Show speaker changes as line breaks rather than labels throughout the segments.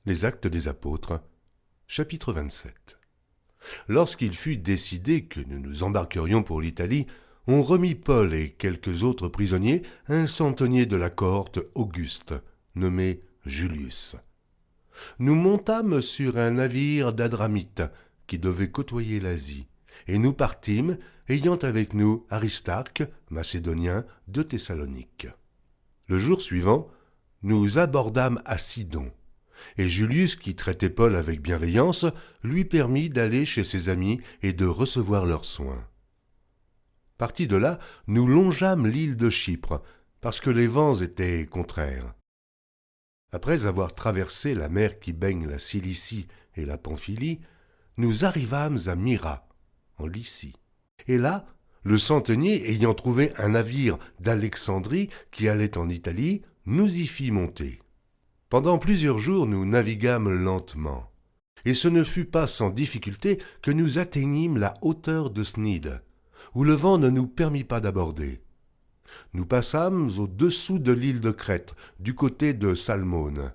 Les Actes des Apôtres, chapitre 27. Lorsqu'il fut décidé que nous nous embarquerions pour l'Italie, on remit Paul et quelques autres prisonniers à un centenier de la cohorte Auguste, nommé Julius. Nous montâmes sur un navire d'Adramite qui devait côtoyer l'Asie, et nous partîmes, ayant avec nous Aristarque, macédonien de Thessalonique. Le jour suivant, nous abordâmes à Sidon, et Julius, qui traitait Paul avec bienveillance, lui permit d'aller chez ses amis et de recevoir leurs soins. Partis de là, nous longeâmes l'île de Chypre, parce que les vents étaient contraires. Après avoir traversé la mer qui baigne la Cilicie et la Pamphylie, nous arrivâmes à Myra, en Lycie. Et là, le centenier ayant trouvé un navire d'Alexandrie qui allait en Italie, nous y fit monter. Pendant plusieurs jours, nous naviguâmes lentement, et ce ne fut pas sans difficulté que nous atteignîmes la hauteur de Snide, où le vent ne nous permit pas d'aborder. Nous passâmes au-dessous de l'île de Crète, du côté de Salmone.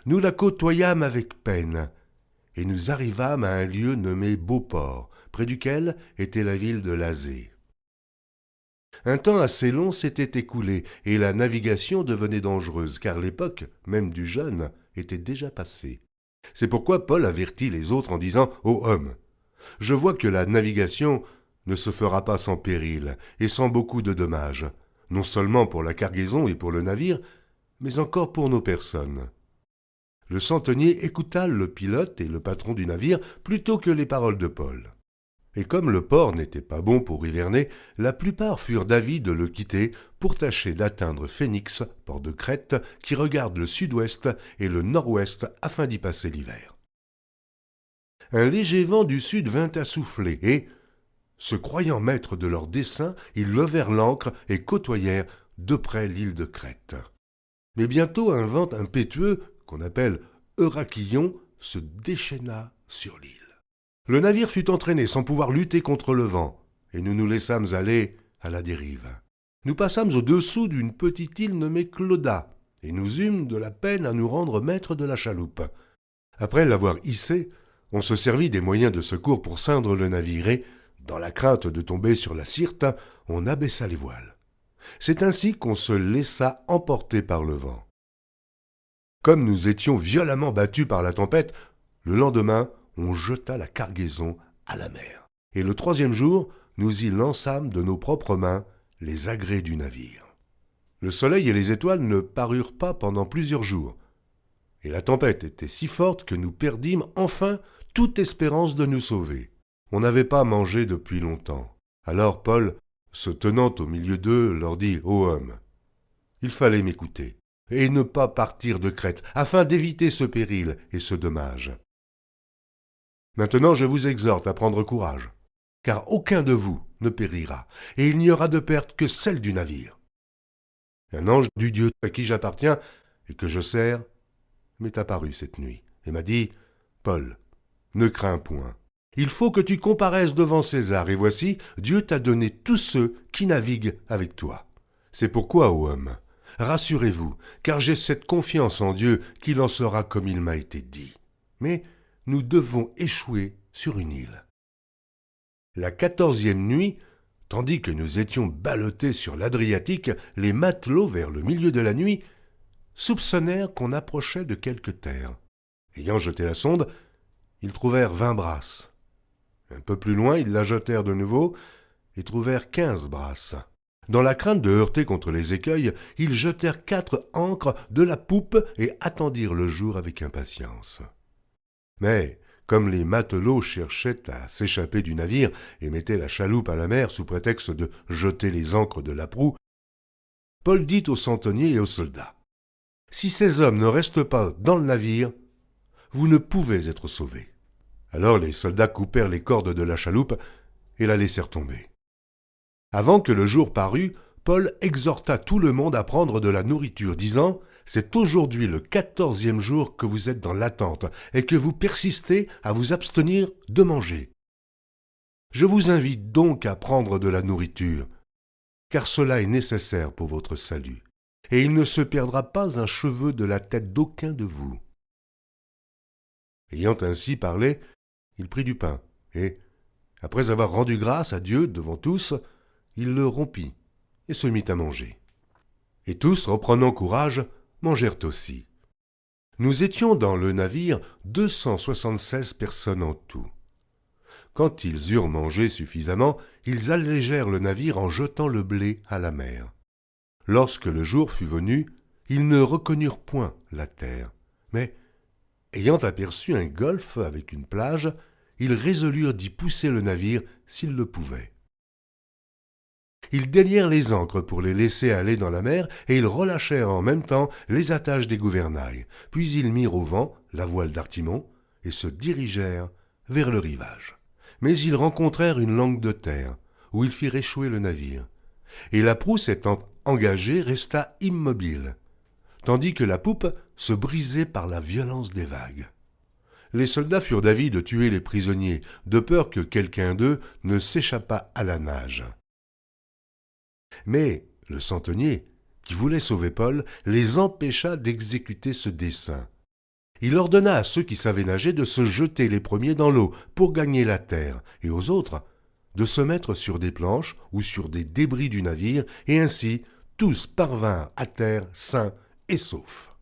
Nous la côtoyâmes avec peine, et nous arrivâmes à un lieu nommé Beauport, près duquel était la ville de Lasée. Un temps assez long s'était écoulé, et la navigation devenait dangereuse, car l'époque, même du jeûne, était déjà passée. C'est pourquoi Paul avertit les autres en disant « Ô hommes, je vois que la navigation ne se fera pas sans péril et sans beaucoup de dommages, non seulement pour la cargaison et pour le navire, mais encore pour nos personnes. » Le centenier écouta le pilote et le patron du navire plutôt que les paroles de Paul. Et comme le port n'était pas bon pour hiverner, la plupart furent d'avis de le quitter pour tâcher d'atteindre Phénix, port de Crète, qui regarde le sud-ouest et le nord-ouest afin d'y passer l'hiver. Un léger vent du sud vint à souffler et, se croyant maîtres de leur dessein, ils levèrent l'ancre et côtoyèrent de près l'île de Crète. Mais bientôt un vent impétueux, qu'on appelle Eurachillon, se déchaîna sur l'île. Le navire fut entraîné sans pouvoir lutter contre le vent, et nous nous laissâmes aller à la dérive. Nous passâmes au-dessous d'une petite île nommée Clauda, et nous eûmes de la peine à nous rendre maîtres de la chaloupe. Après l'avoir hissée, on se servit des moyens de secours pour ceindre le navire et, dans la crainte de tomber sur la Syrte, on abaissa les voiles. C'est ainsi qu'on se laissa emporter par le vent. Comme nous étions violemment battus par la tempête, le lendemain, on jeta la cargaison à la mer. Et le troisième jour, nous y lançâmes de nos propres mains les agrès du navire. Le soleil et les étoiles ne parurent pas pendant plusieurs jours, et la tempête était si forte que nous perdîmes enfin toute espérance de nous sauver. On n'avait pas mangé depuis longtemps. Alors Paul, se tenant au milieu d'eux, leur dit « Ô hommes, il fallait m'écouter, et ne pas partir de Crète, afin d'éviter ce péril et ce dommage. Maintenant je vous exhorte à prendre courage, car aucun de vous ne périra, et il n'y aura de perte que celle du navire. Un ange du Dieu à qui j'appartiens et que je sers m'est apparu cette nuit, et m'a dit « Paul, ne crains point. Il faut que tu comparaisses devant César, et voici, Dieu t'a donné tous ceux qui naviguent avec toi. C'est pourquoi, ô homme, rassurez-vous, car j'ai cette confiance en Dieu qu'il en sera comme il m'a été dit. Mais nous devons échouer sur une île. » La 14e nuit, tandis que nous étions ballottés sur l'Adriatique, les matelots, vers le milieu de la nuit, soupçonnèrent qu'on approchait de quelque terre. Ayant jeté la sonde, ils trouvèrent 20 brasses. Un peu plus loin, ils la jetèrent de nouveau et trouvèrent 15 brasses. Dans la crainte de heurter contre les écueils, ils jetèrent 4 ancres de la poupe et attendirent le jour avec impatience. Mais, comme les matelots cherchaient à s'échapper du navire et mettaient la chaloupe à la mer sous prétexte de jeter les ancres de la proue, Paul dit aux centeniers et aux soldats « Si ces hommes ne restent pas dans le navire, vous ne pouvez être sauvés. » Alors les soldats coupèrent les cordes de la chaloupe et la laissèrent tomber. Avant que le jour parût, Paul exhorta tout le monde à prendre de la nourriture, disant « C'est aujourd'hui le 14e jour que vous êtes dans l'attente et que vous persistez à vous abstenir de manger. Je vous invite donc à prendre de la nourriture, car cela est nécessaire pour votre salut, et il ne se perdra pas un cheveu de la tête d'aucun de vous. Ayant ainsi parlé, il prit du pain, et, après avoir rendu grâce à Dieu devant tous, il le rompit et se mit à manger. Et tous, reprenant courage, mangèrent aussi. Nous étions dans le navire 276 personnes en tout. Quand ils eurent mangé suffisamment, ils allégèrent le navire en jetant le blé à la mer. Lorsque le jour fut venu, ils ne reconnurent point la terre, mais, ayant aperçu un golfe avec une plage, ils résolurent d'y pousser le navire s'ils le pouvaient. Ils délièrent les ancres pour les laisser aller dans la mer, et ils relâchèrent en même temps les attaches des gouvernails. Puis ils mirent au vent la voile d'Artimon, et se dirigèrent vers le rivage. Mais ils rencontrèrent une langue de terre, où ils firent échouer le navire. Et la prousse étant engagée, resta immobile, tandis que la poupe se brisait par la violence des vagues. Les soldats furent d'avis de tuer les prisonniers, de peur que quelqu'un d'eux ne s'échappât à la nage. Mais le centenier, qui voulait sauver Paul, les empêcha d'exécuter ce dessein. Il ordonna à ceux qui savaient nager de se jeter les premiers dans l'eau pour gagner la terre, et aux autres de se mettre sur des planches ou sur des débris du navire, et ainsi tous parvinrent à terre sains et saufs.